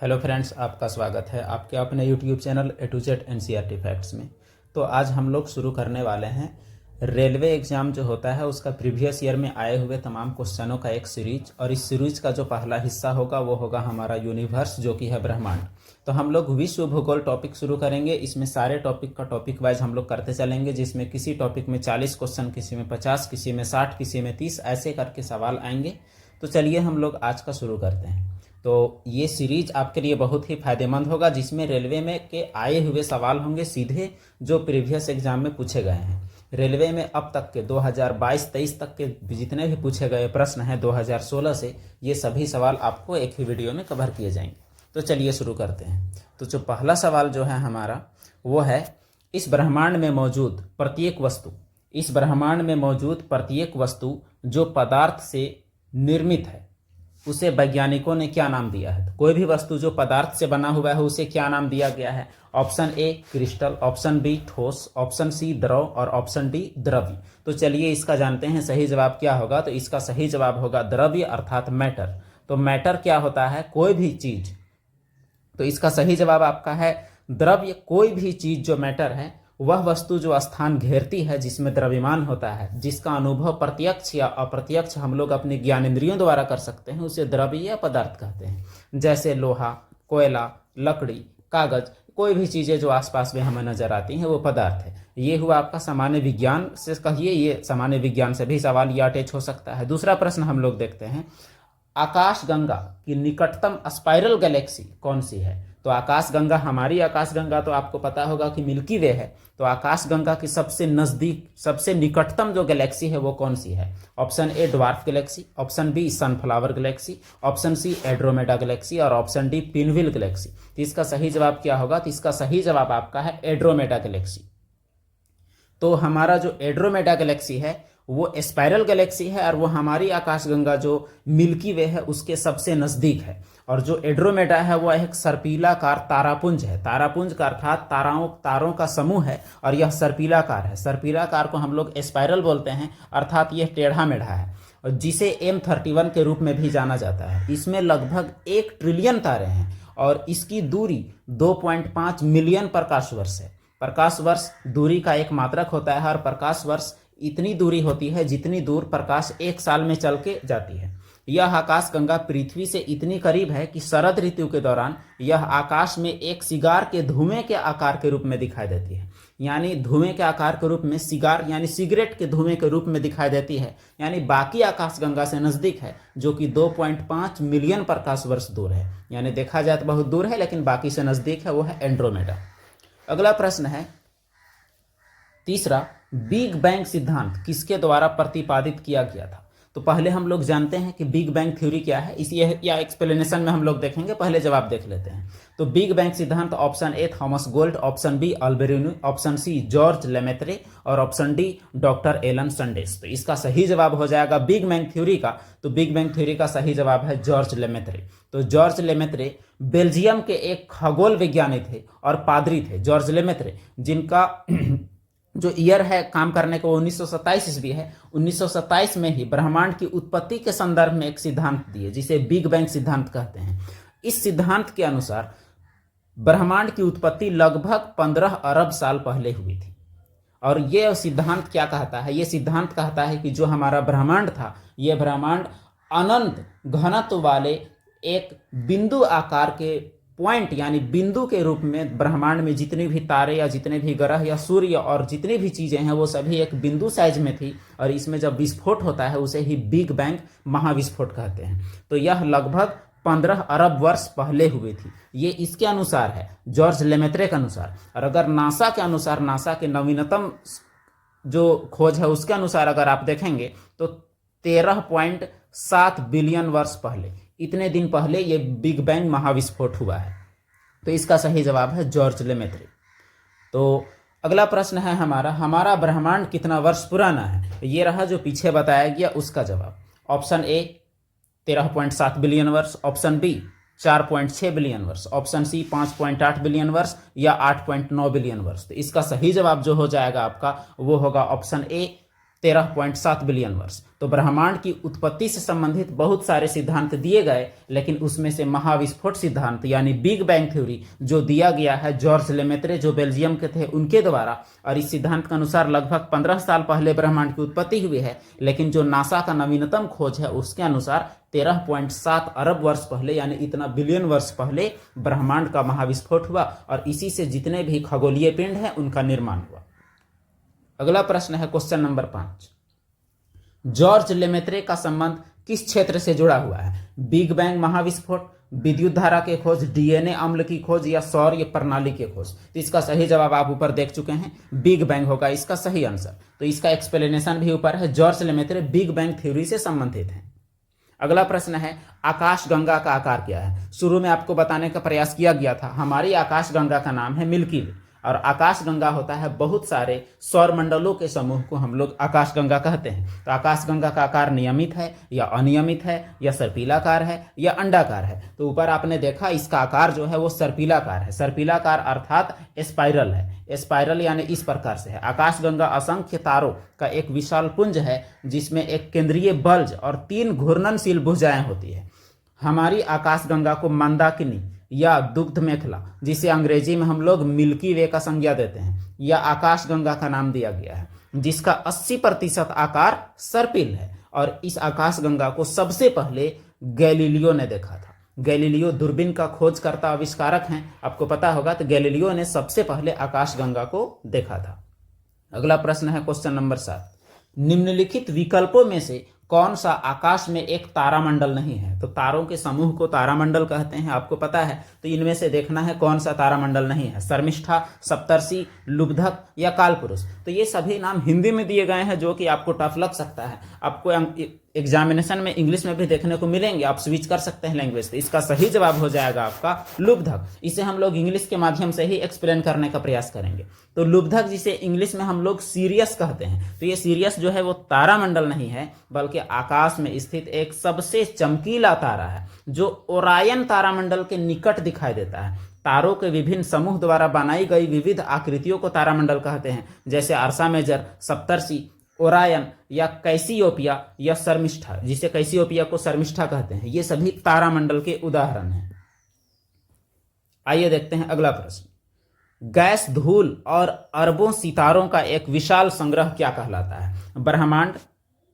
Hello friends, आपका स्वागत है आपके अपने YouTube channel A to Z NCERT facts में। तो आज हम लोग शुरू करने वाले हैं रेलवे एग्ज़ाम जो होता है उसका प्रीवियस ईयर में आए हुए तमाम क्वेश्चनों का एक सीरीज। और इस सीरीज का जो पहला हिस्सा होगा वो होगा हमारा यूनिवर्स, जो कि है ब्रह्मांड। तो हम लोग विश्व भूगोल टॉपिक शुरू करेंगे। इसमें सारे टॉपिक का टॉपिक वाइज हम लोग करते चलेंगे, जिसमें किसी टॉपिक में 40 क्वेश्चन, किसी में 50, किसी में 60, किसी में 30, ऐसे करके सवाल आएंगे। तो चलिए हम लोग आज का शुरू करते हैं। तो ये सीरीज आपके लिए बहुत ही फायदेमंद होगा, जिसमें रेलवे में के आए हुए सवाल होंगे सीधे जो प्रीवियस एग्जाम में पूछे गए हैं। रेलवे में अब तक के 2022-23 तक के जितने भी पूछे गए प्रश्न हैं 2016 से, ये सभी सवाल आपको एक ही वीडियो में कवर किए जाएंगे। तो चलिए शुरू करते हैं। तो जो पहला सवाल जो है हमारा वो है, इस ब्रह्मांड में मौजूद प्रत्येक वस्तु जो पदार्थ से निर्मित है उसे वैज्ञानिकों ने क्या नाम दिया है। तो कोई भी वस्तु जो पदार्थ से बना हुआ है उसे क्या नाम दिया गया है। Option A crystal, option B ठोस, ऑप्शन सी द्रव और ऑप्शन डी द्रव्य। तो चलिए इसका जानते हैं सही जवाब क्या होगा। तो इसका सही जवाब होगा द्रव्य अर्थात मैटर। तो मैटर क्या होता है, कोई भी चीज। तो इसका सही जवाब आपका है द्रव्य। कोई भी चीज जो मैटर है वह वस्तु जो स्थान घेरती है जिसमें द्रव्यमान होता है, जिसका अनुभव प्रत्यक्ष या अप्रत्यक्ष हम लोग अपने ज्ञानेंद्रियों द्वारा कर सकते हैं, उसे द्रव्य या पदार्थ कहते हैं। जैसे लोहा, कोयला, लकड़ी, कागज, कोई भी चीजें जो आसपास में हमें नजर आती हैं वो पदार्थ है। ये हुआ आपका सामान्य विज्ञान से, कहिए ये सामान्य विज्ञान से भी सवाल ये अटैच हो सकता है। दूसरा प्रश्न हम लोग देखते हैं, आकाशगंगा की निकटतम स्पाइरल गैलेक्सी कौन सी है। तो आकाशगंगा, हमारी आकाशगंगा तो आपको पता होगा कि मिल्की वे है। तो आकाशगंगा की सबसे नजदीक, सबसे निकटतम जो गैलेक्सी है वो कौन सी है। Option A dwarf galaxy, option B sunflower galaxy, option C Andromeda galaxy और ऑप्शन डी पिनव्हील गैलेक्सी। तो इसका सही जवाब क्या होगा। तो इसका सही जवाब आपका है एड्रोमेडा गैलेक्सी। तो हमारा जो एड्रोमेडा गैलेक्सी है वो स्पाइरल गैलेक्सी है और वो हमारी आकाशगंगा जो मिल्की वे है उसके सबसे नजदीक है। और जो एड्रोमेडा है वो एक सर्पिलाकार तारापुंज है। तारापुंज का अर्थात तारों का समूह है और यह सर्पिलाकार है। सर्पिलाकार को हम लोग स्पाइरल बोलते हैं, अर्थात यह टेढ़ा मेढ़ा है, और जिसे M31 के रूप में भी जाना जाता है। इसमें लगभग 1 ट्रिलियन तारे हैं और इसकी दूरी 2.5 मिलियन प्रकाश वर्ष है। प्रकाश वर्ष दूरी का एक मात्रक होता है और प्रकाश वर्ष इतनी दूरी होती है जितनी दूर प्रकाश 1 साल में चल के जाती है। यह आकाशगंगा पृथ्वी से इतनी करीब है कि शरद ऋतु के दौरान यह आकाश में एक सिगार के धुएं के आकार के रूप में दिखाई देती है। यानी धुएं के आकार के रूप में, सिगार यानी सिगरेट के धुएं के रूप में दिखाई देती है। यानी बाकी आकाशगंगा से नजदीक है, जो कि 2.5 मिलियन प्रकाश वर्ष दूर है। यानी देखा जाए तो बहुत दूर है, लेकिन बाकी से नजदीक है, वो है एंड्रोमेडा। अगला प्रश्न है तीसरा, बिग बैंग सिद्धांत किसके द्वारा प्रतिपादित किया गया था। तो पहले हम लोग जानते हैं कि बिग बैंग थ्योरी क्या है, इसी या एक्सप्लेनेशन में हम लोग देखेंगे। पहले जवाब देख लेते हैं। तो बिग बैंग सिद्धांत, option A Thomas Gold, option B Alberino, option C George Lemaitre और option D doctor Alan Sandes. तो इसका सही जवाब हो जाएगा बिग बैंग थ्योरी का। तो बिग बैंग थ्योरी का सही जवाब है जॉर्ज लेमेत्रे। तो जॉर्ज लेमेत्रे बेल्जियम के एक खगोल विज्ञानी थे और पादरी थे। जॉर्ज लेमेत्रे, जिनका जो ईयर है काम करने को 1927 ईस्वी है। 1927 में ही ब्रह्मांड की उत्पत्ति के संदर्भ में एक सिद्धांत दिए, जिसे बिग बैंग सिद्धांत कहते हैं। इस सिद्धांत के अनुसार ब्रह्मांड की उत्पत्ति लगभग 15 अरब साल पहले हुई थी। और यह सिद्धांत क्या कहता है, यह सिद्धांत कहता है कि जो हमारा ब्रह्मांड था, यह ब्रह्मांड अनंत घनत्व वाले एक बिंदु आकार के पॉइंट यानी बिंदु के रूप में ब्रह्मांड में जितने भी तारे या जितने भी ग्रह या सूर्य और जितनी भी चीजें हैं वो सभी एक बिंदु साइज में थी। और इसमें जब विस्फोट होता है उसे ही बिग बैंग महाविस्फोट कहते हैं। तो यह लगभग 15 अरब वर्ष पहले हुई थी। ये इसके अनुसार है, जॉर्ज लेमेत्रे के अनुसार। और अगर नासा के अनुसार, नासा के नवीनतम जो खोज है उसके अनुसार अगर आप देखेंगे तो 13.7 बिलियन वर्ष पहले, इतने दिन पहले ये बिग बैंग महाविस्फोट हुआ है। तो इसका सही जवाब है जॉर्ज लेमेत्रे। तो अगला प्रश्न है हमारा ब्रह्मांड कितना वर्ष पुराना है। ये रहा जो पीछे बताया गया उसका जवाब। ऑप्शन ए 13.7 बिलियन वर्ष, ऑप्शन बी 4.6 बिलियन वर्ष, ऑप्शन सी 5.8 बिलियन वर्ष या 8.9 बिलियन वर्ष। तो इसका सही जवाब जो हो जाएगा आपका वो होगा ऑप्शन ए 13.7 बिलियन वर्ष। तो ब्रह्मांड की उत्पत्ति से संबंधित बहुत सारे सिद्धांत दिए गए, लेकिन उसमें से महाविस्फोट सिद्धांत यानी बिग बैंग थ्योरी जो दिया गया है जॉर्ज लेमेत्रे जो बेल्जियम के थे उनके द्वारा, और इस सिद्धांत के अनुसार लगभग 15 साल पहले ब्रह्मांड की उत्पत्ति हुई है, लेकिन जो नासा का नवीनतम खोज है उसके अनुसार 13.7 अरब वर्ष पहले यानी इतना बिलियन वर्ष पहले ब्रह्मांड का महाविस्फोट हुआ और इसी से जितने भी खगोलीय पिंड हैं उनका निर्माण हुआ। अगला प्रश्न है क्वेश्चन नंबर 5, जॉर्ज लेमेत्रे का संबंध किस क्षेत्र से जुड़ा हुआ है? बिग बैंग महाविस्फोट, विद्युत धारा के खोज, डीएनए अम्ल की खोज या सौर प्रणाली के खोज? तो इसका सही जवाब आप ऊपर देख चुके हैं, बिग बैंग होगा इसका सही आंसर। तो इसका एक्सप्लेनेशन भी ऊपर है, George Lemaître big bang theory से संबंधित है। अगला प्रश्न है आकाशगंगा का आकार क्या है? शुरू में आपको बताने का प्रयास किया गया था, हमारी आकाशगंगा का नाम है मिल्की वे, और आकाशगंगा होता है बहुत सारे सौरमंडलों के समूह को हम लोग आकाशगंगा कहते हैं। तो आकाशगंगा का आकार नियमित है या अनियमित है या सर्पिलाकार है या अंडाकार है? तो ऊपर आपने देखा इसका आकार जो है वो सर्पिलाकार है। सर्पिलाकार अर्थात स्पाइरल है, स्पाइरल यानी इस प्रकार से है। आकाशगंगा असंख्य तारों का एक विशाल पुंज है जिसमें एक केंद्रीय बल्ज और 3 घूर्णनशील भुजाएं होती है। हमारी आकाशगंगा को मंदाकिनी या दुग्ध मेखला, जिसे अंग्रेजी में हम लोग मिल्की वे का संज्ञा देते हैं, या आकाशगंगा का नाम दिया गया है, जिसका 80% आकार सर्पिल है। और इस आकाशगंगा को सबसे पहले गैलीलियो ने देखा था। गैलीलियो दूरबीन का खोजकर्ता आविष्कारक हैं, आपको पता होगा। तो गैलीलियो ने सबसे पहले आकाशगंगा को देखा था। अगला प्रश्न है क्वेश्चन नंबर 7, निम्नलिखित विकल्पों में से कौन सा आकाश में एक तारामंडल नहीं है? तो तारों के समूह को तारामंडल कहते हैं, आपको पता है। तो इनमें से देखना है कौन सा तारामंडल नहीं है, शर्मिष्ठा, सप्तर्षि, लुब्धक या कालपुरुष। तो ये सभी नाम हिंदी में दिए गए हैं जो कि आपको टफ लग सकता है, आपको एग्जामिनेशन में इंग्लिश में भी देखने को मिलेंगे, आप स्विच कर सकते हैं लैंग्वेज। तो इसका सही जवाब हो जाएगा आपका लुब्धक। इसे हम लोग इंग्लिश के माध्यम से ही एक्सप्लेन करने का प्रयास करेंगे। तो लुब्धक जिसे इंग्लिश में हम लोग सीरियस कहते हैं, तो ये सीरियस जो है वो तारामंडल नहीं है, बल्कि आकाश में स्थित एक सबसे चमकीला तारा है जो ओरायन तारामंडल के निकट दिखाई देता है। तारों के विभिन्न समूह द्वारा बनाई गई विविध आकृतियों को तारामंडल कहते हैं, जैसे अर्सा मेजर, सप्तर्षि, ओरायन या कैसियोपिया या शर्मिष्ठा, जिसे कैसियोपिया को शर्मिष्ठा कहते हैं। ये सभी तारामंडल के उदाहरण हैं। आइए देखते हैं अगला प्रश्न, गैस, धूल और अरबों सितारों का एक विशाल संग्रह क्या कहलाता है? ब्रह्मांड,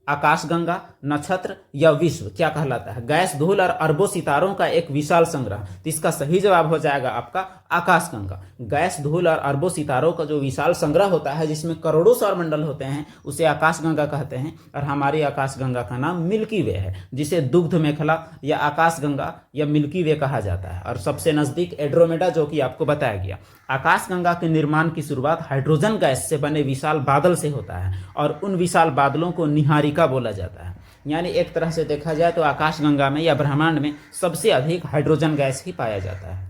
आकाशगंगा, नक्षत्र या विश्व क्या कहलाता है? गैस, धूल और अरबों सितारों का एक विशाल संग्रह। तो इसका सही जवाब हो जाएगा आपका आकाशगंगा। गैस, धूल और अरबों सितारों का जो विशाल संग्रह होता है जिसमें करोड़ों सौरमंडल होते हैं उसे आकाशगंगा कहते हैं। और हमारी आकाशगंगा का नाम मिल्की वे है, जिसे दुग्ध मेखला या आकाशगंगा या मिल्की वे कहा जाता है। और सबसे नजदीक एंड्रोमेडा, जो कि आपको बताया गया। आकाशगंगा के निर्माण की शुरुआत हाइड्रोजन गैस से बने विशाल बादल से होता है और उन विशाल बादलों को निहारिका बोला जाता है। यानी एक तरह से देखा जाए तो आकाशगंगा में या ब्रह्मांड में सबसे अधिक हाइड्रोजन गैस ही पाया जाता है।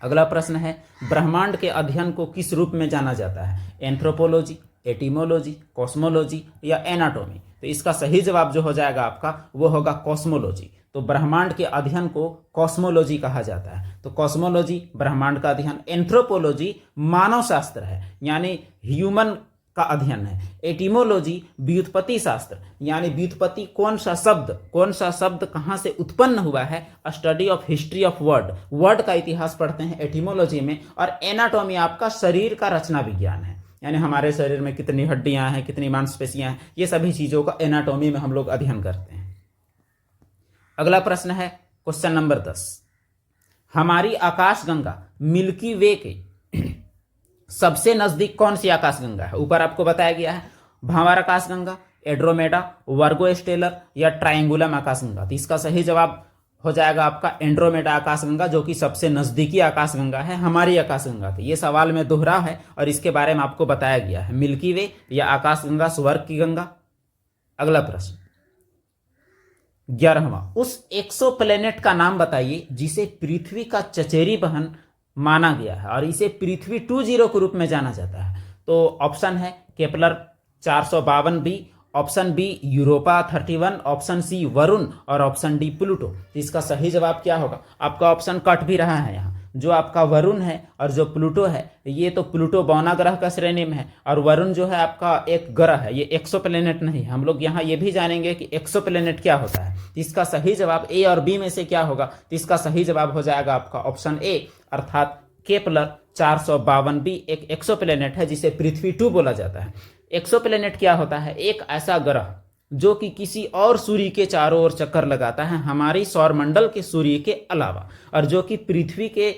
अगला प्रश्न है, ब्रह्मांड के अध्ययन को किस रूप में जाना जाता है? एंथ्रोपोलॉजी, एटिमोलॉजी, कॉस्मोलॉजी या एनाटॉमी? तो इसका सही जवाब जो हो जाएगा आपका वो होगा कॉस्मोलॉजी। तो ब्रह्मांड के अध्ययन को कॉस्मोलॉजी कहा जाता है। तो कॉस्मोलॉजी ब्रह्मांड का अध्ययन, एंथ्रोपोलॉजी मानव शास्त्र है यानी ह्यूमन का अध्ययन है, एटिमोलॉजी व्युत्पत्ति शास्त्र यानी व्युत्पत्ति कौन सा शब्द कहाँ से उत्पन्न हुआ है, study of history of word का इतिहास पढ़ते हैं एटिमोलॉजी में। और एनाटॉमी आपका शरीर का रचना विज्ञान है, यानी हमारे शरीर में कितनी हड्डियां हैं, कितनी मांसपेशियां हैं, ये सभी चीजों का एनाटॉमी में हम लोग अध्ययन करते हैं। अगला प्रश्न है क्वेश्चन नंबर 10, हमारी आकाशगंगा मिल्की वे के सबसे नजदीक कौन सी आकाशगंगा है? ऊपर आपको बताया गया है भांवर आकाशगंगा, एंड्रोमेडा, वर्गो स्टेलर या ट्रायंगुलम आकाशगंगा। तो इसका सही जवाब हो जाएगा आपका एंड्रोमेडा आकाशगंगा, जो कि सबसे नजदीकी आकाशगंगा है हमारी आकाशगंगा की। ये सवाल में दोहरा है और इसके बारे में आपको बताया गया है, मिल्की वे या आकाशगंगा स्वर्ग की गंगा। अगला प्रश्न 11वां, उस एक्सो प्लेनेट का नाम बताइए जिसे पृथ्वी का चचेरी बहन माना गया है और इसे पृथ्वी 20 के रूप में जाना जाता है। तो ऑप्शन है Kepler 452b, option B Europa 31, option C Varun और ऑप्शन डी प्लूटो। तो इसका सही जवाब क्या होगा? आपका ऑप्शन कट भी रहा है यहाँ। जो आपका वरुण है और जो प्लूटो है, ये तो प्लूटो बौना ग्रह का श्रेणी में है, और वरुण जो है आपका एक ग्रह है, ये एक्सोप्लैनेट नहीं है। हम लोग यहाँ ये भी जानेंगे कि एक्सोप्लैनेट क्या होता है। तो इसका सही जवाब ए और बी में से क्या होगा, तो इसका सही जवाब हो जाएगा आपका ऑप्शन ए, अर्थात केपलर 452b एक एक्सोप्लैनेट है जिसे पृथ्वी 2 बोला जाता है। एक्सोप्लैनेट क्या होता है, एक ऐसा ग्रह जो कि किसी और सूर्य के चारों ओर चक्कर लगाता है हमारी सौरमंडल के सूर्य के अलावा, और जो कि पृथ्वी के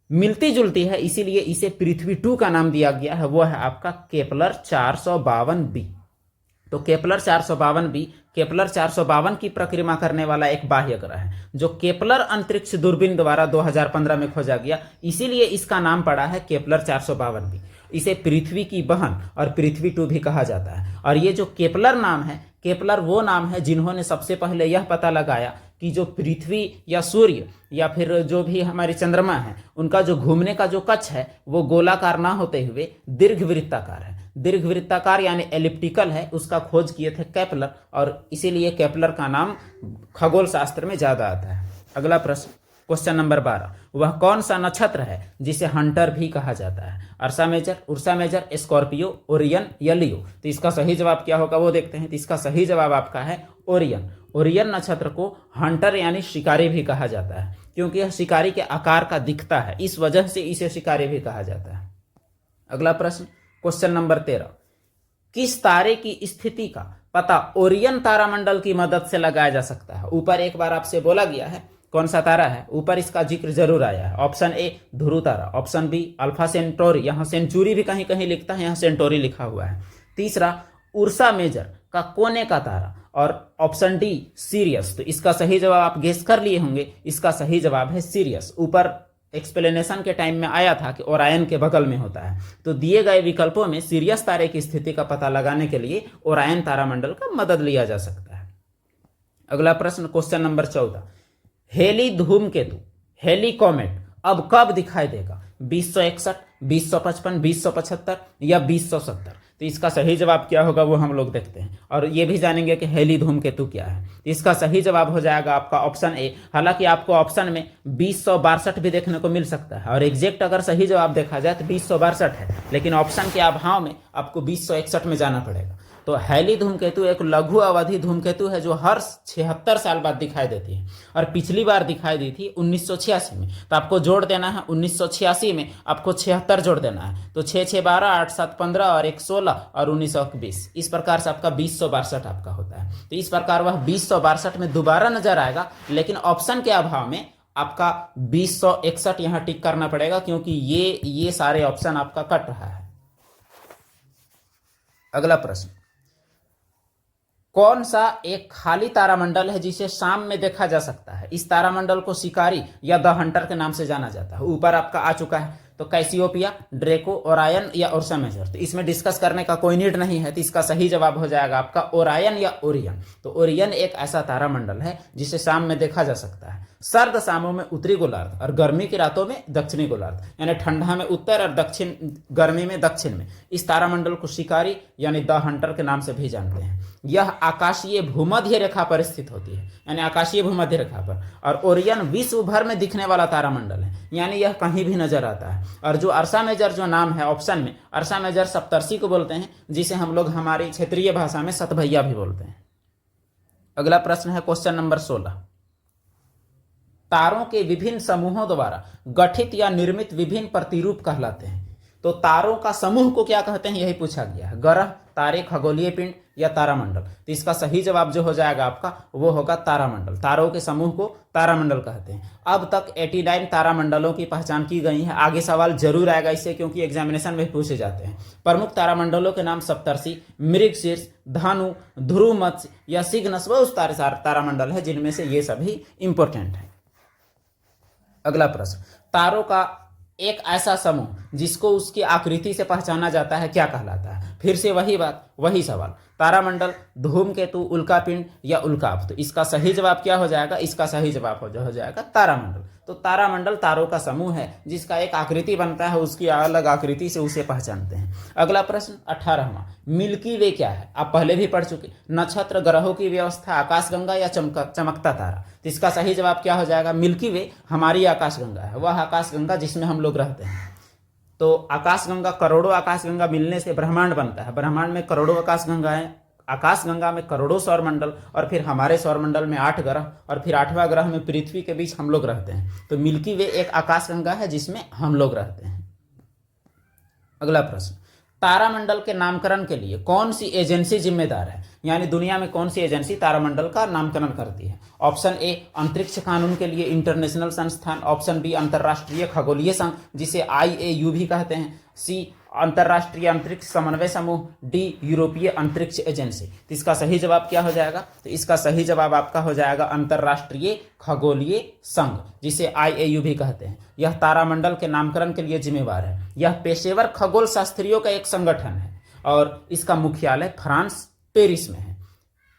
मिलती जुलती है, इसीलिए इसे पृथ्वी 2 का नाम दिया गया है। वो है आपका केपलर 452b। तो केपलर 452b केपलर 452 की परिक्रमा करने वाला एक बाह्य ग्रह है जो केपलर अंतरिक्ष दूरबीन द्वारा 2015 में खोजा गया, इसीलिए इसका नाम पड़ा है केपलर 452b। इसे पृथ्वी की बहन और पृथ्वी 2 भी कहा जाता है। और ये जो केपलर नाम है, केपलर वो नाम है जिन्होंने सबसे पहले यह पता लगाया कि जो पृथ्वी या सूर्य या फिर जो भी हमारी चंद्रमा है, उनका जो घूमने का जो कक्ष है वो गोलाकार ना होते हुए दीर्घवृत्ताकार है। दीर्घवृत्ताकार यानी एलिप्टिकल है, उसका खोज किए थे केपलर, और इसीलिए केपलर का नाम खगोल शास्त्र में ज्यादा आता है। अगला प्रश्न, क्वेश्चन नंबर 12, वह कौन सा नक्षत्र है जिसे हंटर भी कहा जाता है? उर्सा मेजर, स्कॉर्पियो, ओरियन या लियो? तो इसका सही जवाब क्या होगा वो देखते हैं। तो इसका सही जवाब आपका है ओरियन। ओरियन नक्षत्र को हंटर यानी शिकारी भी कहा जाता है, क्योंकि यह शिकारी के आकार का दिखता है, इस वजह से इसे शिकारी भी कहा जाता है। अगला प्रश्न, क्वेश्चन नंबर 13, किस तारे की स्थिति का पता ओरियन तारामंडल की मदद से लगाया जा सकता है? ऊपर एक बार आपसे बोला गया है कौन सा तारा है, ऊपर इसका जिक्र जरूर आया है। ऑप्शन ए ध्रुव तारा, ऑप्शन बी अल्फा सेंटोरी, यहाँ सेंचुरी भी कहीं कहीं लिखता है, यहाँ सेंटोरी लिखा हुआ है। तीसरा उर्सा मेजर का कोने का तारा, और ऑप्शन डी सीरियस। तो इसका सही जवाब आप गेस कर लिए होंगे, इसका सही जवाब है सीरियस। ऊपर एक्सप्लेनेशन के टाइम में आया था कि ओरायन के बगल में होता है, तो दिए गए विकल्पों में सीरियस तारे की स्थिति का पता लगाने के लिए ओरायन तारामंडल का मदद लिया जा सकता है। अगला प्रश्न, क्वेश्चन नंबर 14, हेली धूमकेतु, हेली कॉमेट अब कब दिखाई देगा? 2061, 2055, 2075 या 2070? तो इसका सही जवाब क्या होगा वो हम लोग देखते हैं, और ये भी जानेंगे कि हेली धूमकेतु क्या है। इसका सही जवाब हो जाएगा आपका ऑप्शन ए। हालांकि आपको ऑप्शन में 2062 भी देखने को मिल सकता है, और एग्जैक्ट अगर सही जवाब देखा जाए तो 2062 है, लेकिन ऑप्शन के अभाव में आपको 2061 में जाना पड़ेगा। तो हेली धूमकेतु एक लघु अवधि धूमकेतु है जो हर 76 साल बाद दिखाई देती है, और पिछली बार दिखाई दी थी 1986 में। तो आपको जोड़ देना है 1986 में आपको 76 जोड़ देना है, तो 6 6 12 8 7 15 और 1 16 और 19 20, इस प्रकार से आपका 2062 आपका होता है। तो इस प्रकार वह 2062 में दोबारा नजर आएगा, लेकिन ऑप्शन के अभाव में आपका 2061 यहाँ टिक करना पड़ेगा, क्योंकि ये सारे ऑप्शन आपका कट रहा है। अगला प्रश्न, कौन सा एक खाली तारामंडल है जिसे शाम में देखा जा सकता है? इस तारामंडल को शिकारी या द हंटर के नाम से जाना जाता है। ऊपर आपका आ चुका है, तो कैसियोपिया, ड्रेको, ओरायन या उर्सा मेजर? तो इसमें डिस्कस करने का कोई नीड नहीं है, तो इसका सही जवाब हो जाएगा आपका ओरायन या ओरियन। तो ओरियन एक ऐसा तारामंडल है जिसे शाम में देखा जा सकता है। सर्द शामों में उत्तरी गोलार्ध और गर्मी की रातों में दक्षिणी गोलार्ध, यानी ठंडा में उत्तर और दक्षिण, गर्मी में दक्षिण में। इस तारामंडल को शिकारी यानी द हंटर के नाम से भी जानते हैं। यह आकाशीय भूमध्य रेखा पर स्थित होती है, यानी आकाशीय भूमध्य रेखा पर। और ओरियन विश्व भर में दिखने वाला तारामंडल है, यानी यह कहीं भी नजर आता है। और जो अर्सा मेजर जो नाम है ऑप्शन में, अर्सा मेजर सप्तर्षि को बोलते हैं, जिसे हम लोग हमारी क्षेत्रीय भाषा में सतभैया भी बोलते हैं। अगला प्रश्न है क्वेश्चन नंबर 16, तारों के विभिन्न समूहों द्वारा गठित या निर्मित विभिन्न प्रतिरूप कहलाते हैं। तो तारों का समूह को क्या कहते हैं, यही पूछा गया है। ग्रह, तारे, खगोलीय पिंड या तारामंडल? तो इसका सही जवाब जो हो जाएगा आपका वो होगा तारामंडल। तारों के समूह को तारामंडल कहते हैं। अब तक 89 तारामंडलों की पहचान की गई है। आगे सवाल जरूर आएगा इससे, क्योंकि एग्जामिनेशन में पूछे जाते हैं। प्रमुख तारामंडलों के नाम सप्तर्षि, मृगशीर्ष, धानु, ध्रुव मत्स्य या सिग्नस, वो उस तारामंडल है जिनमें से ये सभी इंपॉर्टेंट है। अगला प्रश्न, तारों का एक ऐसा समूह जिसको उसकी आकृति से पहचाना जाता है क्या कहलाता है? फिर से वही बात, वही सवाल, तारामंडल, धूमकेतु, उल्कापिंड या उल्काप। तो इसका सही जवाब क्या हो जाएगा? इसका सही जवाब हो जाएगा तारामंडल। तो तारामंडल तारों का समूह है जिसका एक आकृति बनता है, उसकी अलग आकृति से उसे पहचानते हैं। अगला प्रश्न 18वां, मिल्की वे क्या है? आप पहले भी पढ़ चुके। नक्षत्र, ग्रहों की व्यवस्था, आकाशगंगा या चमकता तारा। तो इसका सही जवाब क्या हो जाएगा? मिल्की वे हमारी आकाशगंगा है, वह आकाशगंगा जिसमें हम लोग रहते हैं। तो आकाशगंगा, करोड़ों आकाशगंगा मिलने से ब्रह्मांड बनता है। ब्रह्मांड में करोड़ों आकाशगंगाएं, आकाशगंगा में करोड़ों सौरमंडल, और फिर हमारे सौरमंडल में 8 ग्रह, और फिर 8वां ग्रह में पृथ्वी के बीच हम लोग रहते हैं। तो मिल्की वे एक आकाशगंगा है जिसमें हम लोग रहते हैं। अगला प्रश्न, तारामंडल के नामकरण के लिए कौन सी एजेंसी जिम्मेदार है? यानी दुनिया में कौन सी एजेंसी तारामंडल का नामकरण करती है? ऑप्शन ए, अंतरिक्ष कानून के लिए इंटरनेशनल संस्थान। ऑप्शन बी, अंतर्राष्ट्रीय खगोलीय संघ जिसे IAU भी कहते हैं। सी, अंतर्राष्ट्रीय अंतरिक्ष समन्वय समूह। डी, यूरोपीय अंतरिक्ष एजेंसी। तो इसका सही जवाब क्या हो जाएगा? तो इसका सही जवाब आपका हो जाएगा अंतर्राष्ट्रीय खगोलीय संघ, जिसे IAU भी कहते हैं। यह तारामंडल के नामकरण के लिए जिम्मेवार है। यह पेशेवर खगोल शास्त्रियों का एक संगठन है और इसका मुख्यालय फ्रांस, पेरिस में है।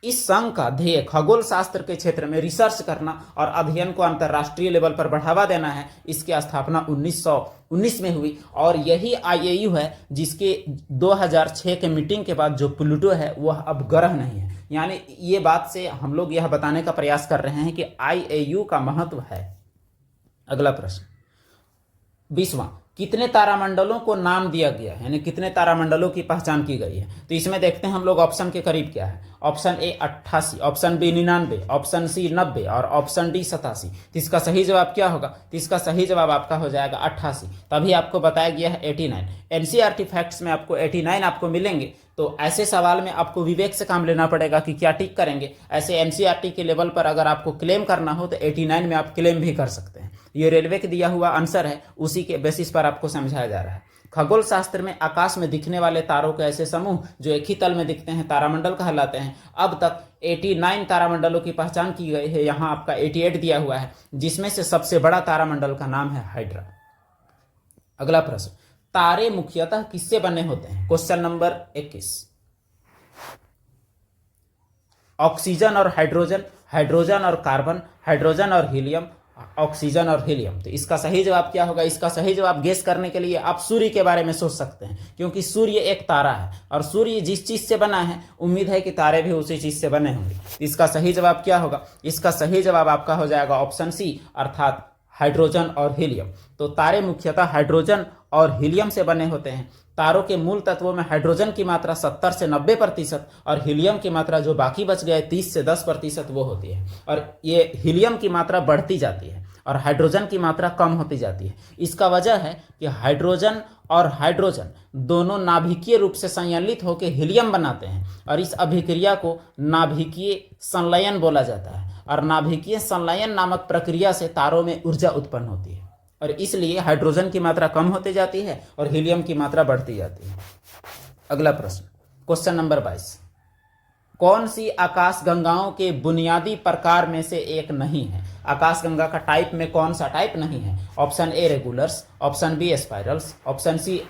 इस संघ का ध्येय खगोल शास्त्र के क्षेत्र में रिसर्च करना और अध्ययन को अंतर्राष्ट्रीय लेवल पर बढ़ावा देना है। इसकी स्थापना 1919 में हुई और यही IAU है जिसके 2006 के मीटिंग के बाद जो प्लूटो है वह अब ग्रह नहीं है। यानी ये बात से हम लोग यह बताने का प्रयास कर रहे हैं कि IAU का महत्व है। अगला प्रश्न 20वां, कितने तारामंडलों को नाम दिया गया है? यानी कितने तारामंडलों की पहचान की गई है? तो इसमें देखते हैं हम लोग ऑप्शन के करीब क्या है। Option A 88, option B 99, option C 90 और ऑप्शन डी 87। तो इसका सही जवाब क्या होगा? तो इसका सही जवाब आपका हो जाएगा 88। तभी आपको बताया गया है 89। NCERT फैक्ट्स में आपको 89 आपको मिलेंगे। तो ऐसे सवाल में आपको विवेक से काम लेना पड़ेगा कि क्या टिक करेंगे। ऐसे NCERT के लेवल पर अगर आपको क्लेम करना हो तो 89 में आप क्लेम भी कर सकते हैं। ये रेलवे के दिया हुआ आंसर है, उसी के बेसिस पर आपको समझाया जा रहा है। खगोल शास्त्र में आकाश में दिखने वाले तारों के ऐसे समूह जो एक ही तल में दिखते हैं तारामंडल कहलाते हैं। अब तक 89 तारामंडलों की पहचान की गई है। यहाँ आपका 88 दिया हुआ है, जिसमें से सबसे बड़ा तारामंडल का नाम है हाइड्रा। अगला प्रश्न, तारे मुख्यतः किससे बने होते हैं? Question number 21। ऑक्सीजन और हाइड्रोजन, हाइड्रोजन और कार्बन, हाइड्रोजन और हीलियम, ऑक्सीजन और हीलियम। तो इसका सही जवाब क्या होगा? इसका सही जवाब गेस करने के लिए आप सूर्य के बारे में सोच सकते हैं, क्योंकि सूर्य एक तारा है और सूर्य जिस चीज से बना है उम्मीद है कि तारे भी उसी चीज से बने होंगे। इसका सही जवाब क्या होगा? इसका सही जवाब आपका हो जाएगा ऑप्शन सी, अर्थात हाइड्रोजन और हीलियम। तो तारे मुख्यतः हाइड्रोजन और हीलियम से बने होते हैं। तारों के मूल तत्वों में हाइड्रोजन की मात्रा 70 से 90% और हीलियम की मात्रा जो बाकी बच गए 30 से 10% वो होती है। और ये हीलियम की मात्रा बढ़ती जाती है और हाइड्रोजन की मात्रा कम होती जाती है। इसका वजह है कि हाइड्रोजन और हाइड्रोजन दोनों नाभिकीय रूप से संयोजित होकर हीलियम बनाते हैं और इस अभिक्रिया को नाभिकीय संलयन बोला जाता है। और नाभिकीय संलयन नामक प्रक्रिया से तारों में ऊर्जा उत्पन्न होती है और इसलिए हाइड्रोजन की मात्रा कम होती जाती है और हीलियम की मात्रा बढ़ती जाती है। अगला प्रश्न, क्वेश्चन नंबर 22। कौन सी आकाशगंगाओं के बुनियादी प्रकार में से एक नहीं है? आकाशगंगा का टाइप में कौन सा टाइप नहीं है? Option A regulars, option B spirals, option C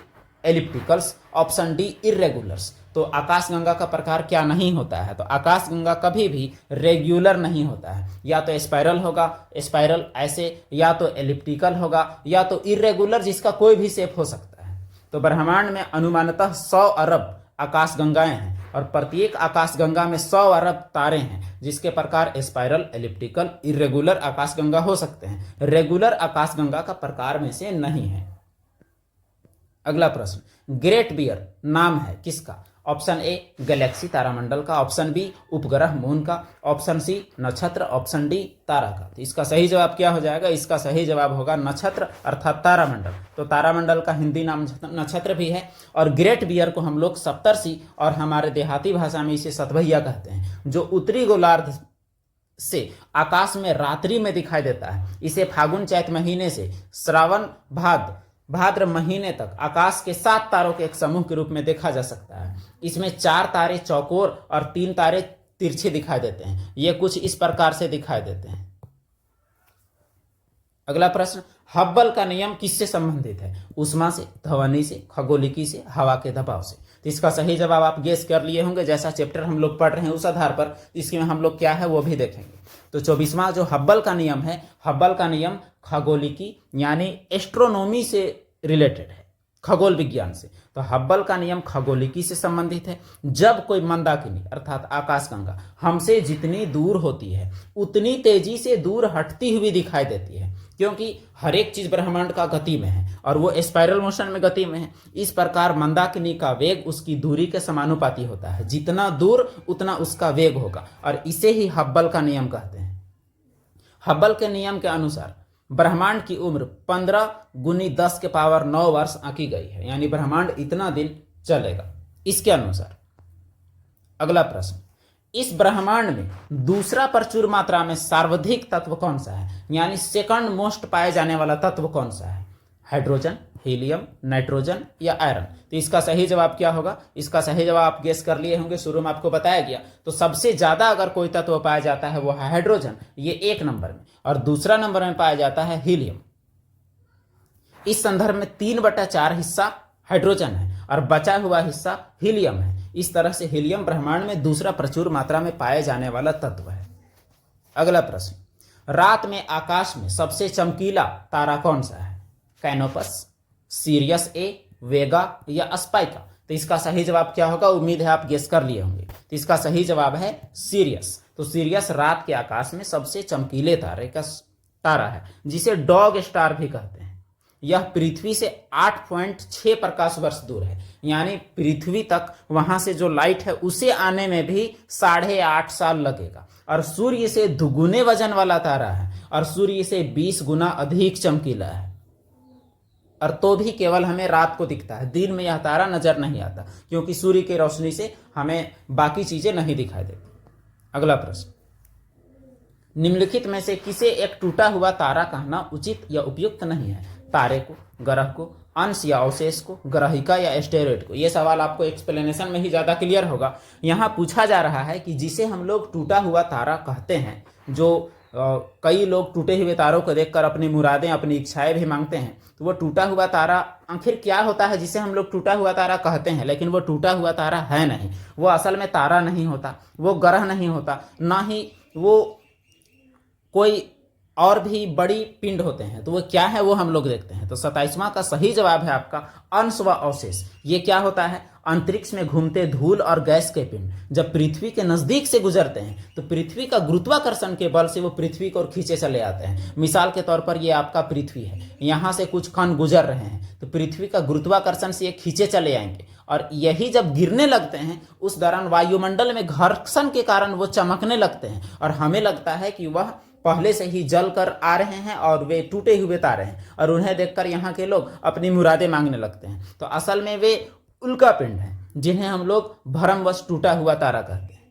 ellipticals, option D irregulars. तो आकाशगंगा का प्रकार क्या नहीं होता है? तो आकाशगंगा कभी भी रेगुलर नहीं होता है। या तो स्पाइरल होगा, स्पाइरल ऐसे, या तो एलिप्टिकल होगा, या तो इर्रेगुलर जिसका कोई भी शेप हो सकता है। तो ब्रह्मांड में अनुमानतः 100 अरब आकाशगंगाएं हैं और प्रत्येक आकाशगंगा में 100 अरब तारे हैं, जिसके प्रकार स्पाइरल, एलिप्टिकल, इर्रेगुलर आकाशगंगा हो सकते हैं। रेगुलर आकाशगंगा का प्रकार में से नहीं है। अगला प्रश्न, ग्रेट बियर नाम है किसका? ऑप्शन ए गैलेक्सी तारामंडल का, ऑप्शन बी उपग्रह मून का, ऑप्शन सी नक्षत्र, ऑप्शन डी तारा का। तो इसका सही जवाब क्या हो जाएगा? इसका सही जवाब होगा नक्षत्र अर्थात तारामंडल। तो तारामंडल का हिंदी नाम नक्षत्र भी है और ग्रेट बियर को हम लोग सप्तर्षि और हमारे देहाती भाषा में इसे सतभैया कहते हैं, जो उत्तरी गोलार्ध से आकाश में रात्रि में दिखाई देता है। इसे फागुन चैत महीने से श्रावण भाद्र महीने तक आकाश के 7 तारों के एक समूह के रूप में देखा जा सकता है। इसमें 4 तारे चौकोर और 3 तारे तिरछे दिखाई देते हैं। ये कुछ इस प्रकार से दिखाई देते हैं। अगला प्रश्न, हब्बल का नियम किससे संबंधित है? ऊष्मा से, ध्वनि से, खगोलिकी से, हवा के दबाव से। तो इसका सही जवाब आप गेस कर लिए होंगे, जैसा चैप्टर हम लोग पढ़ रहे हैं उस आधार पर इसमें हम लोग क्या है वो भी देखेंगे। तो 24वां जो हब्बल का नियम है, हब्बल का नियम खगोलिकी यानी एस्ट्रोनॉमी से रिलेटेड है, खगोल विज्ञान से। तो हब्बल का नियम खगोलिकी से संबंधित है। जब कोई मंदाकिनी अर्थात आकाशगंगा हमसे जितनी दूर होती है उतनी तेजी से दूर हटती हुई दिखाई देती है, क्योंकि हर एक चीज ब्रह्मांड का गति में है और वो स्पाइरल मोशन में गति में है। इस प्रकार मंदाकिनी का वेग उसकी दूरी के समानुपाती होता है, जितना दूर उतना उसका वेग होगा, और इसे ही हब्बल का नियम कहते हैं। हब्बल के नियम के अनुसार ब्रह्मांड की उम्र 15 × 10⁻⁹ वर्ष आंकी गई है, यानी ब्रह्मांड इतना दिन चलेगा इसके अनुसार। अगला प्रश्न, इस ब्रह्मांड में दूसरा प्रचुर मात्रा में सर्वाधिक तत्व कौन सा है, यानी सेकंड मोस्ट पाए जाने वाला तत्व कौन सा है? हाइड्रोजन, हीलियम, नाइट्रोजन या आयरन? तो इसका सही जवाब क्या होगा? इसका सही जवाब आप गेस कर लिए होंगे, शुरू में आपको बताया गया। तो सबसे ज्यादा अगर कोई तत्व पाया जाता है वो है हाइड्रोजन, ये 1 नंबर में, और दूसरा नंबर में पाया जाता है हीलियम। इस संदर्भ में 3/4 हिस्सा हाइड्रोजन है और बचा हुआ हिस्सा हीलियम है। इस तरह से हीलियम ब्रह्मांड में दूसरा प्रचुर मात्रा में पाए जाने वाला तत्व है। अगला प्रश्न, रात में आकाश में सबसे चमकीला तारा कौन सा है? कैनोपस, सीरियस ए, वेगा या स्पाइका? तो इसका सही जवाब क्या होगा? उम्मीद है आप गेस कर लिए होंगे। तो इसका सही जवाब है सीरियस। तो सीरियस रात के आकाश में सबसे चमकीले तारे का तारा है, जिसे डॉग स्टार भी कहते हैं। यह पृथ्वी से 8.6 प्रकाश वर्ष दूर है, यानी पृथ्वी तक वहां से जो लाइट है उसे आने में भी 8.5 साल लगेगा, और सूर्य से दुगुने वजन वाला तारा है और सूर्य से 20 गुना अधिक चमकीला है, और तो भी केवल हमें रात को दिखता है, दिन में यह तारा नजर नहीं आता, क्योंकि सूर्य की रोशनी से हमें बाकी चीजें नहीं दिखाई देती। अगला प्रश्न, निम्नलिखित में से किसे एक टूटा हुआ तारा कहना उचित या उपयुक्त नहीं है? तारे को, ग्रह को, अंश या अवशेष को, ग्रहिका या एस्टेरॉयड को? यह सवाल आपको एक्सप्लेनेशन में ही ज्यादा क्लियर होगा। यहाँ पूछा जा रहा है कि जिसे हम लोग टूटा हुआ तारा कहते हैं, जो कई लोग टूटे हुए तारों को देखकर अपनी मुरादें, अपनी इच्छाएं भी मांगते हैं, तो वो टूटा हुआ तारा आखिर क्या होता है जिसे हम लोग टूटा हुआ तारा कहते हैं? लेकिन वो टूटा हुआ तारा है नहीं, वो असल में तारा नहीं होता, वो ग्रह नहीं होता, ना ही वो कोई और भी बड़ी पिंड होते हैं। तो वो क्या है वो हम लोग देखते हैं। तो 27वां का सही जवाब है आपका अंश व अवशेष। ये क्या होता है? अंतरिक्ष में घूमते धूल और गैस के पिंड जब पृथ्वी के नजदीक से गुजरते हैं तो पृथ्वी का गुरुत्वाकर्षण के बल से वो पृथ्वी को खींचे चले आते हैं। मिसाल के तौर पर ये आपका पृथ्वी है, यहाँ से कुछ कण गुजर रहे हैं तो पृथ्वी का गुरुत्वाकर्षण से ये खींचे चले आएंगे, और यही जब गिरने लगते हैं उस दौरान वायुमंडल में घर्षण के कारण वो चमकने लगते हैं, और हमें लगता है कि वह पहले से ही जल कर आ रहे हैं और वे टूटे हुए तारे हैं, और उन्हें देखकर यहाँ के लोग अपनी मुरादें मांगने लगते हैं। तो असल में वे उल्का पिंड हैं, जिन्हें हम लोग भ्रमवश टूटा हुआ तारा कहते हैं।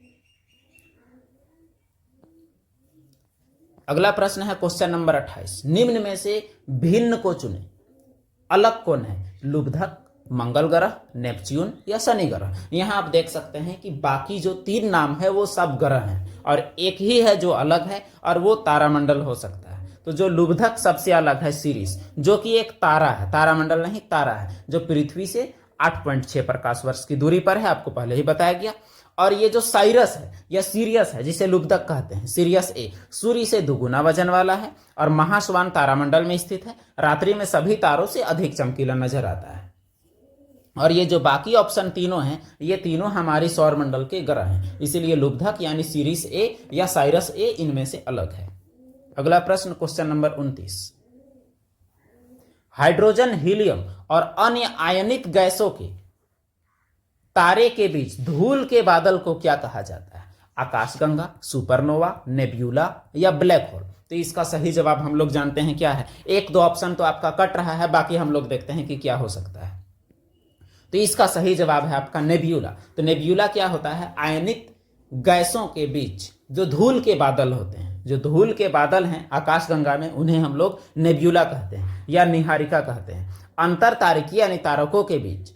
अगला प्रश्न है क्वेश्चन नंबर 28, निम्न में से भिन्न को चुने, अलग कौन है? लुब्धक, मंगल ग्रह, नेपच्यून या शनि ग्रह? यहाँ आप देख सकते हैं कि बाकी जो 3 नाम है वो सब ग्रह हैं, और एक ही है जो अलग है, और वो तारामंडल हो सकता है। तो जो लुब्धक सबसे अलग है सीरीज, जो कि एक तारा है, तारामंडल नहीं तारा है, जो पृथ्वी से 8.6 प्रकाश वर्ष की दूरी पर है, आपको पहले ही बताया गया। और ये जो साइरस है या सीरियस है, जिसे लुब्धक कहते हैं, सीरियस ए, सूर्य से दुगुना वजन वाला है और महाश्वान तारामंडल में स्थित है, रात्रि में सभी तारों से अधिक चमकीला नजर आता है। और ये जो बाकी ऑप्शन तीनों हैं, ये तीनों हमारी सौर मंडल के ग्रह हैं, इसीलिए लुब्धक यानी सीरीज ए या साइरस ए इनमें से अलग है। अगला प्रश्न क्वेश्चन नंबर 29, हाइड्रोजन, हीलियम और अन्य आयनित गैसों के तारे के बीच धूल के बादल को क्या कहा जाता है? आकाशगंगा, सुपरनोवा, नेब्यूला या ब्लैक होल? तो इसका सही जवाब हम लोग जानते हैं क्या है। 1-2 ऑप्शन तो आपका कट रहा है, बाकी हम लोग देखते हैं कि क्या हो सकता है। तो इसका सही जवाब है आपका नेब्यूला। तो नेब्यूला क्या होता है? आयनित गैसों के बीच जो धूल के बादल होते हैं, जो धूल के बादल हैं आकाशगंगा में, उन्हें हम लोग नेब्यूला कहते हैं या निहारिका कहते हैं। अंतर तारकीय यानी तारकों के बीच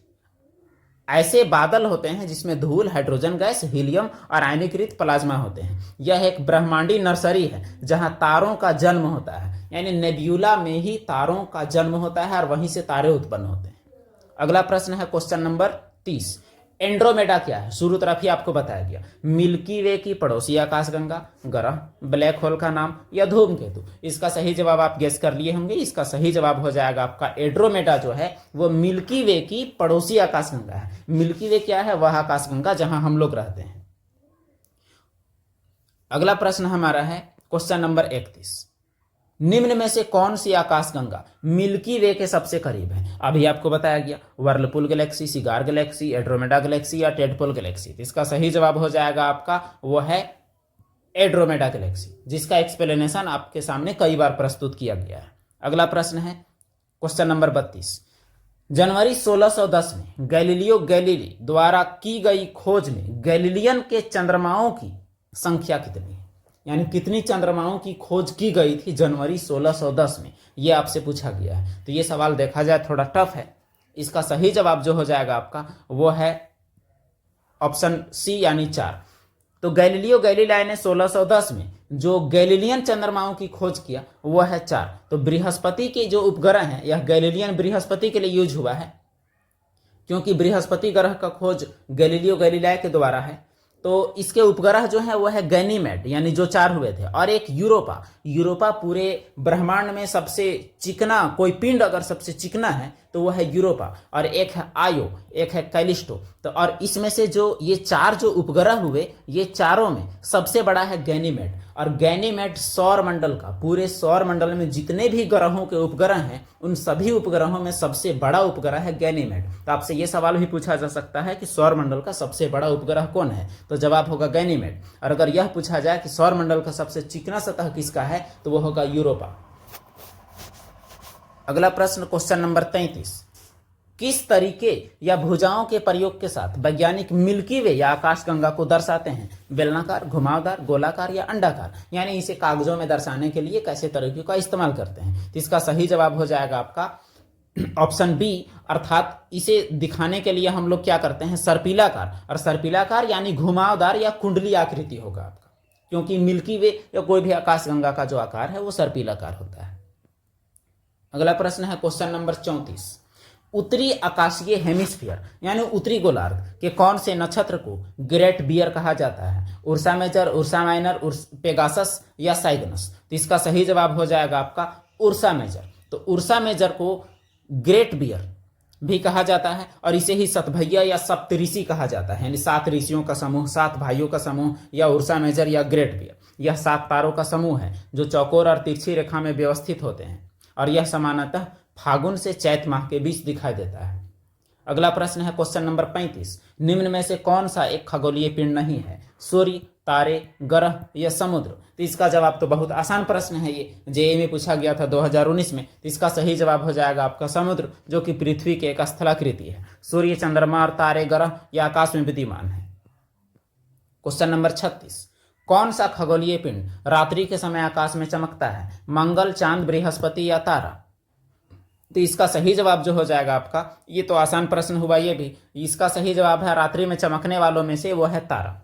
ऐसे बादल होते हैं जिसमें धूल, हाइड्रोजन गैस, हीलियम और आयनीकृत प्लाज्मा होते हैं। यह एक ब्रह्मांडी नर्सरी है जहां तारों का जन्म होता है, यानी नेब्यूला में ही तारों का जन्म होता है और वहीं से तारे उत्पन्न होते हैं। अगला प्रश्न है क्वेश्चन नंबर 30, एंड्रोमेडा क्या है, शुरू तरफ ही आपको बताया गया। मिल्की वे की पड़ोसी आकाशगंगा, ग्रह, ब्लैक होल का नाम या धूमकेतु। इसका सही जवाब आप गेस कर लिए होंगे। इसका सही जवाब हो जाएगा आपका एंड्रोमेडा जो है वो मिल्की वे की पड़ोसी आकाशगंगा है। मिल्की वे क्या है, वह आकाशगंगा जहां हम लोग रहते हैं। अगला प्रश्न हमारा है क्वेश्चन नंबर 31। निम्न में से कौन सी आकाशगंगा मिल्की वे के सबसे करीब है? अभी आपको बताया गया Whirlpool Galaxy, cigar Galaxy, Andromeda Galaxy या टेडपोल गैलेक्सी। तो इसका सही जवाब हो जाएगा आपका वो है एंड्रोमेडा गैलेक्सी, जिसका एक्सप्लेनेशन आपके सामने कई बार प्रस्तुत किया गया है। अगला प्रश्न है क्वेश्चन नंबर 32। जनवरी 1610 में गैलीलियो गैलीली द्वारा की गई खोज में गैलीलियन के चंद्रमाओं की संख्या कितनी है? यानी कितनी चंद्रमाओं की खोज की गई थी जनवरी 1610 में, ये आपसे पूछा गया है। तो ये सवाल देखा जाए थोड़ा टफ है। इसका सही जवाब जो हो जाएगा आपका वो है ऑप्शन सी यानी 4। तो गैलीलियो गैलीलाई ने 1610 में जो गैलीलियन चंद्रमाओं की खोज किया वो है 4। तो बृहस्पति के जो उपग्रह हैं यह गैलीलियन बृहस्पति के लिए यूज हुआ है, क्योंकि बृहस्पति ग्रह का खोज गैलीलियो गैलीलाई के द्वारा है। तो इसके उपग्रह जो है वो है गैनीमेड, यानी जो 4 हुए थे, और एक यूरोपा। यूरोपा पूरे ब्रह्मांड में सबसे चिकना, कोई पिंड अगर सबसे चिकना है तो वो है यूरोपा, और एक है आयो, एक है कैलिस्टो। तो और इसमें से जो ये 4 जो उपग्रह हुए, ये चारों में सबसे बड़ा है गैनीमेड। और गैनीमेड सौर मंडल का, पूरे सौर मंडल में जितने भी ग्रहों के उपग्रह हैं उन सभी उपग्रहों में सबसे बड़ा उपग्रह है गैनीमेड। तो आपसे ये सवाल भी पूछा जा सकता है कि सौर मंडल का सबसे बड़ा उपग्रह कौन है, तो जवाब होगा गैनीमेड। और अगर यह पूछा जाए कि सौर मंडल का सबसे चिकना सतह किसका है, तो वो होगा यूरोपा। अगला प्रश्न क्वेश्चन नंबर 33। किस तरीके या भुजाओं के प्रयोग के साथ वैज्ञानिक मिल्की वे या आकाशगंगा को दर्शाते हैं? बेलनाकार, घुमावदार, गोलाकार या अंडाकार? यानी इसे कागजों में दर्शाने के लिए कैसे तरीकों का इस्तेमाल करते हैं? तो इसका सही जवाब हो जाएगा आपका ऑप्शन बी, अर्थात इसे दिखाने के लिए हम लोग क्या करते हैं, सर्पिलाकार। और सर्पिलाकार यानी घुमावदार या कुंडली आकृति होगा आपका, क्योंकि मिल्की वे या कोई भी आकाशगंगा का जो आकार है वो सर्पिलाकार होता है। अगला प्रश्न है क्वेश्चन नंबर 34। उत्तरी आकाशीय हेमिस्फीयर यानी उत्तरी गोलार्ध के कौन से नक्षत्र को ग्रेट बियर कहा जाता है? Ursa Major, Ursa Minor, Pegasus या साइगनस? तो इसका सही जवाब हो जाएगा आपका उर्सा मेजर। तो उर्सा मेजर को ग्रेट बियर भी कहा जाता है, और इसे ही सतभैया या सप्तऋषि कहा जाता है, यानी 7 ऋषियों का समूह, 7 भाइयों का समूह, या उर्सा मेजर या ग्रेट बियर। यह 7 तारों का समूह है जो चौकोर और तिरछी रेखा में व्यवस्थित होते हैं, और यह सामान्यतः फागुन से चैत माह के बीच दिखाई देता है। अगला प्रश्न है क्वेश्चन नंबर 35। निम्न में से कौन सा एक खगोलीय पिंड नहीं है? सूर्य, तारे, ग्रह या समुद्र? तो इसका जवाब तो बहुत आसान प्रश्न है, ये जेईई में पूछा गया था 2019 में। तो इसका सही जवाब हो जाएगा आपका समुद्र, जो कि पृथ्वी के एक स्थलाकृति है। सूर्य, चंद्रमा और तारे, ग्रह या आकाश में विद्यमान है। Question number 36। कौन सा खगोलीय पिंड रात्रि के समय आकाश में चमकता है? मंगल, चांद, बृहस्पति या तारा? तो इसका सही जवाब जो हो जाएगा आपका, ये तो आसान प्रश्न हुआ ये भी, इसका सही जवाब है रात्रि में चमकने वालों में से वो है तारा।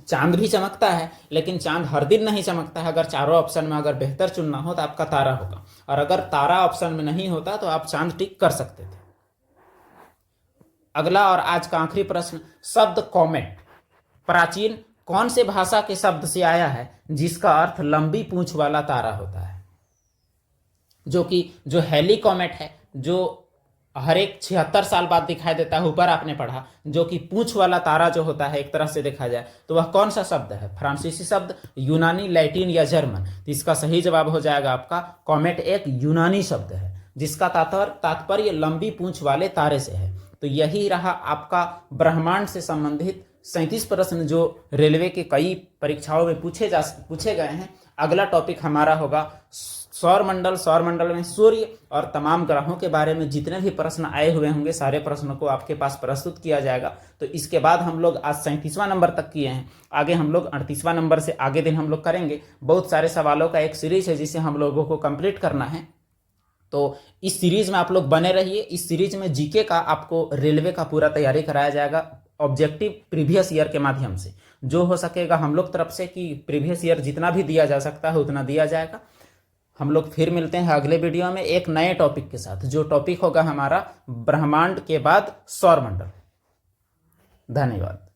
चांद भी चमकता है, लेकिन चांद हर दिन नहीं चमकता है। अगर चारों ऑप्शन में अगर बेहतर चुनना हो तो आपका तारा होगा, और अगर तारा ऑप्शन में नहीं होता तो आप चांद टिक कर सकते थे। अगला और आज का आखिरी प्रश्न, शब्द कॉमेट प्राचीन कौन से भाषा के शब्द से आया है जिसका अर्थ लंबी पूंछ वाला तारा होता है? जो हेली कॉमेट है, जो हर एक 76 साल बाद दिखाई देता है, ऊपर आपने पढ़ा, जो कि पूंछ वाला तारा जो होता है एक तरह से देखा जाए तो वह कौन सा शब्द है? फ्रांसीसी शब्द, यूनानी, लैटिन या जर्मन? तो इसका सही जवाब हो जाएगा आपका कॉमेट एक यूनानी शब्द है, जिसका तात्पर्य लंबी पूंछ वाले तारे से है। तो यही रहा आपका ब्रह्मांड से संबंधित 37 प्रश्न जो रेलवे के कई परीक्षाओं में पूछे गए हैं। अगला टॉपिक हमारा होगा सौर मंडल में सूर्य और तमाम ग्रहों के बारे में जितने भी प्रश्न आए हुए होंगे सारे प्रश्नों को आपके पास प्रस्तुत किया जाएगा। तो इसके बाद हम लोग आज 37वां नंबर तक किए हैं, आगे हम लोग 38वां नंबर से आगे दिन हम लोग करेंगे। बहुत सारे सवालों का एक सीरीज है जिसे हम लोगों को कंप्लीट करना है। तो इस सीरीज में आप लोग बने रहिए। इस सीरीज में जीके का आपको रेलवे का पूरा तैयारी कराया जाएगा ऑब्जेक्टिव प्रीवियस ईयर के माध्यम से। जो हो सकेगा हम लोग तरफ से कि प्रीवियस ईयर जितना भी दिया जा सकता है उतना दिया जाएगा। हम लोग फिर मिलते हैं अगले वीडियो में एक नए टॉपिक के साथ, जो टॉपिक होगा हमारा ब्रह्मांड के बाद सौर मंडल। धन्यवाद।